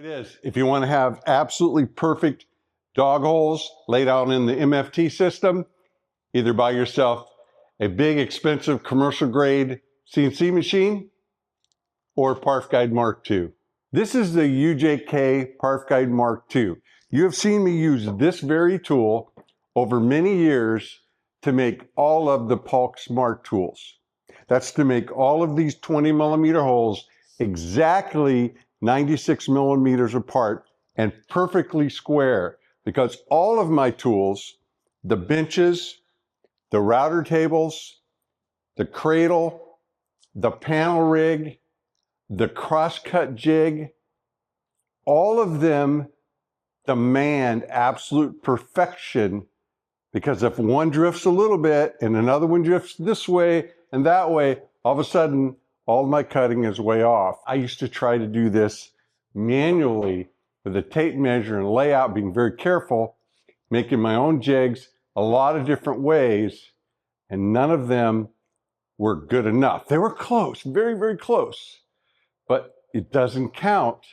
It is. If you want to have absolutely perfect dog holes laid out in the MFT system, either buy yourself a big, expensive, commercial grade CNC machine or Parf Guide Mark II. This is the UJK Parf Guide Mark II. You have seen me use this very tool over many years to make all of the Parf Mark tools. That's to make all of these 20 millimeter holes exactly 96 millimeters apart and perfectly square, because all of my tools, the benches, the router tables, the cradle, the panel rig, the crosscut jig, all of them demand absolute perfection, because if one drifts a little bit and another one drifts this way and that way, all of a sudden all of my cutting is way off. I used to try to do this manually with a tape measure and layout, being very careful, making my own jigs a lot of different ways, and none of them were good enough. They were close, very, very close, but it doesn't count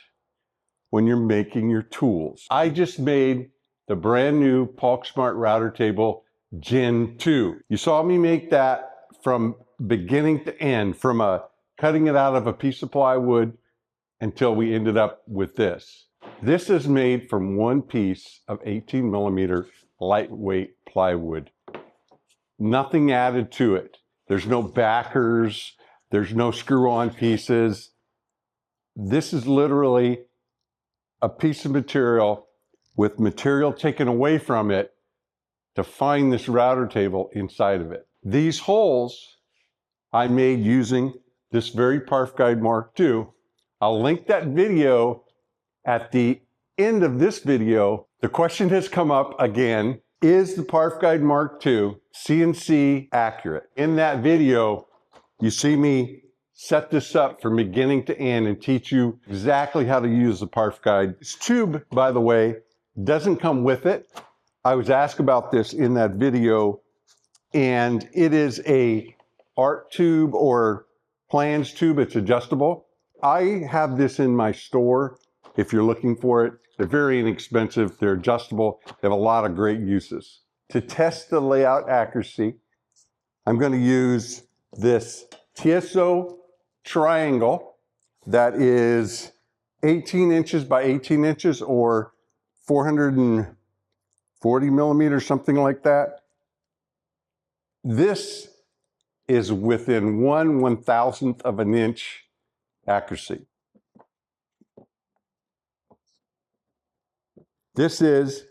when you're making your tools. I just made the brand new Parf Smart router table Gen 2. You saw me make that from beginning to end, from cutting it out of a piece of plywood until we ended up with this. This is made from one piece of 18 millimeter lightweight plywood. Nothing added to it. There's no backers, there's no screw-on pieces. This is literally a piece of material with material taken away from it to find this router table inside of it. These holes I made using this very Parf Guide Mark II. I'll link that video at the end of this video. The question has come up again: is the Parf Guide Mark II CNC accurate? In that video, you see me set this up from beginning to end and teach you exactly how to use the Parf Guide. This tube, by the way, doesn't come with it. I was asked about this in that video, and it is a art tube or plans tube. It's adjustable. I have this in my store if you're looking for it. They're very inexpensive. They're adjustable. They have a lot of great uses. To test the layout accuracy, I'm going to use this TSO triangle that is 18 inches by 18 inches or 440 millimeters, something like that. This is within 1/1000th of an inch accuracy. This is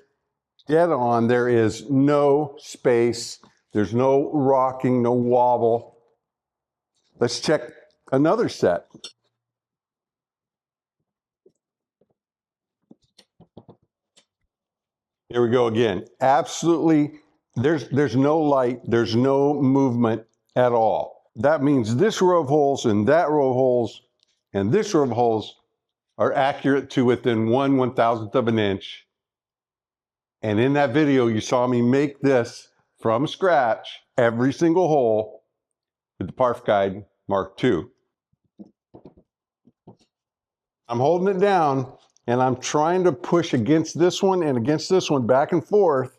dead on. There is no space. There's no rocking, no wobble. Let's check another set. Here we go again. Absolutely, there's no light, there's no movement at all. That means this row of holes and that row of holes and this row of holes are accurate to within 1/1000th of an inch. And in that video, you saw me make this from scratch, every single hole with the Parf Guide Mark II. I'm holding it down and I'm trying to push against this one and against this one back and forth.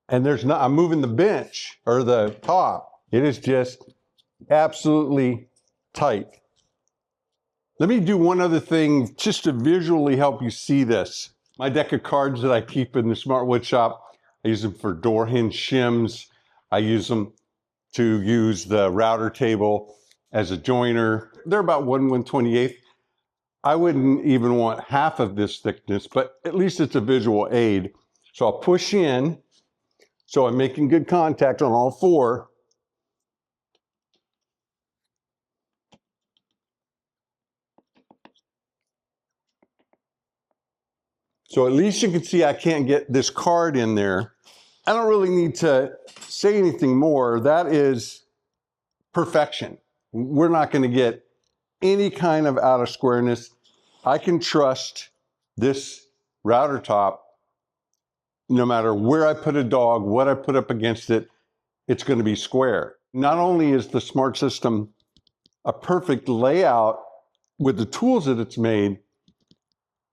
And I'm moving the bench or the top. It is just absolutely tight. Let me do one other thing just to visually help you see this. My deck of cards that I keep in the Smart Wood Shop, I use them for door hinge shims. I use them to use the router table as a joiner. They're about 1/128th. I wouldn't even want half of this thickness, but at least it's a visual aid. So I'll push in, so I'm making good contact on all four. So at least you can see I can't get this card in there. I don't really need to say anything more. That is perfection. We're not going to get any kind of out of squareness. I can trust this router top. No matter where I put a dog, what I put up against it, it's going to be square. Not only is the Smart System a perfect layout with the tools that it's made,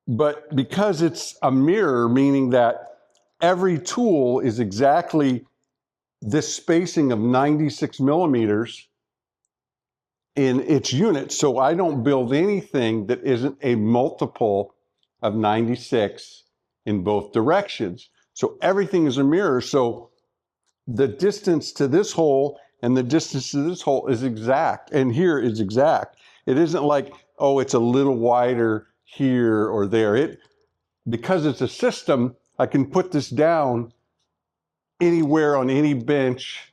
But because it's a mirror, meaning that every tool is exactly this spacing of 96 millimeters in its unit, so I don't build anything that isn't a multiple of 96 in both directions. So everything is a mirror, so the distance to this hole and the distance to this hole is exact, and here is exact. It isn't like, oh, it's a little wider here or there. Because it's a system, I can put this down anywhere on any bench,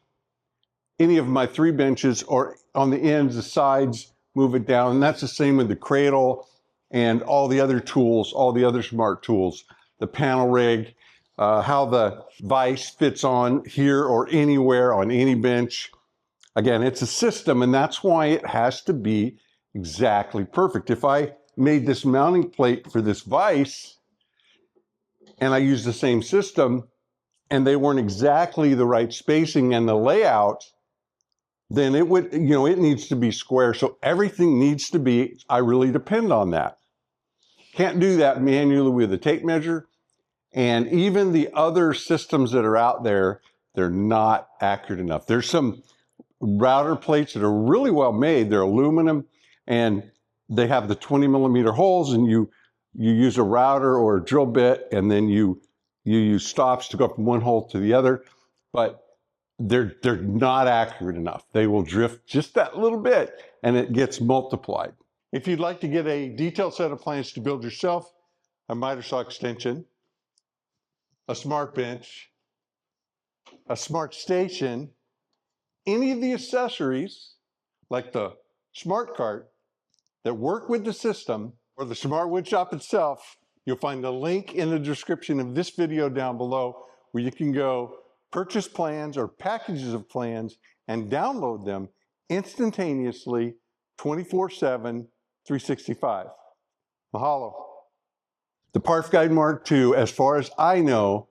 any of my 3 benches, or on the ends, the sides, move it down. And that's the same with the cradle and all the other tools, all the other smart tools, the panel rig, how the vise fits on here or anywhere on any bench. Again, it's a system, and that's why it has to be exactly perfect. If I made this mounting plate for this vise and I used the same system and they weren't exactly the right spacing and the layout, then it would, it needs to be square. So everything needs to be, I really depend on that. Can't do that manually with a tape measure. And even the other systems that are out there, they're not accurate enough. There's some router plates that are really well made. They're aluminum and they have the 20 millimeter holes, and you use a router or a drill bit, and then you use stops to go from one hole to the other. But they're not accurate enough. They will drift just that little bit and it gets multiplied. If you'd like to get a detailed set of plans to build yourself a miter saw extension, a smart bench, a smart station, any of the accessories like the smart cart that work with the system, or the smart wood shop itself, you'll find the link in the description of this video down below where you can go purchase plans or packages of plans and download them instantaneously, 24/7, 365. Mahalo. The Parf Guide Mark II, as far as I know,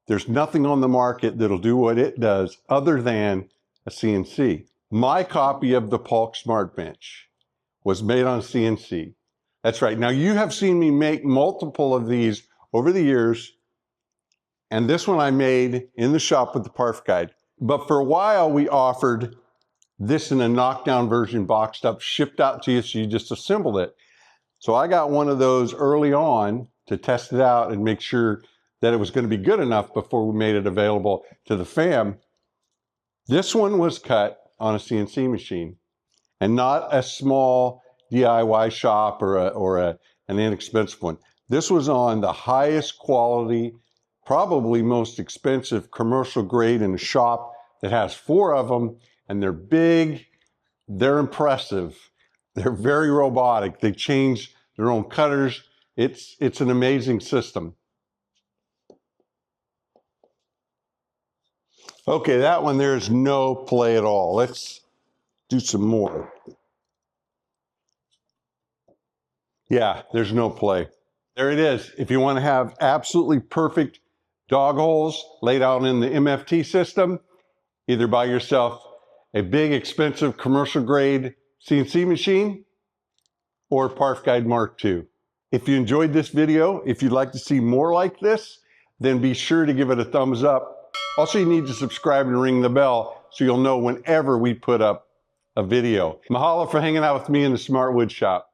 there's nothing on the market that'll do what it does other than a CNC. My copy of the Polk Smart Bench was made on CNC. That's right. Now you have seen me make multiple of these over the years, and this one I made in the shop with the Parf Guide. But for a while we offered this in a knockdown version, boxed up, shipped out to you, so you just assembled it. So I got one of those early on to test it out and make sure that it was going to be good enough before we made it available to the fam. This one was cut on a CNC machine, and not a small DIY shop or an inexpensive one. This was on the highest quality, probably most expensive commercial grade in a shop that has 4 of them, and they're big, they're impressive, they're very robotic, they change their own cutters. It's an amazing system. Okay, that one there's no play at all. Let's do some more. Yeah, there's no play. There it is. If you want to have absolutely perfect dog holes laid out in the MFT system, either buy yourself a big, expensive commercial grade CNC machine or Parf Guide Mark II. If you enjoyed this video, if you'd like to see more like this, then be sure to give it a thumbs up. Also, you need to subscribe and ring the bell so you'll know whenever we put up a video. Mahalo for hanging out with me in the Smart Wood Shop.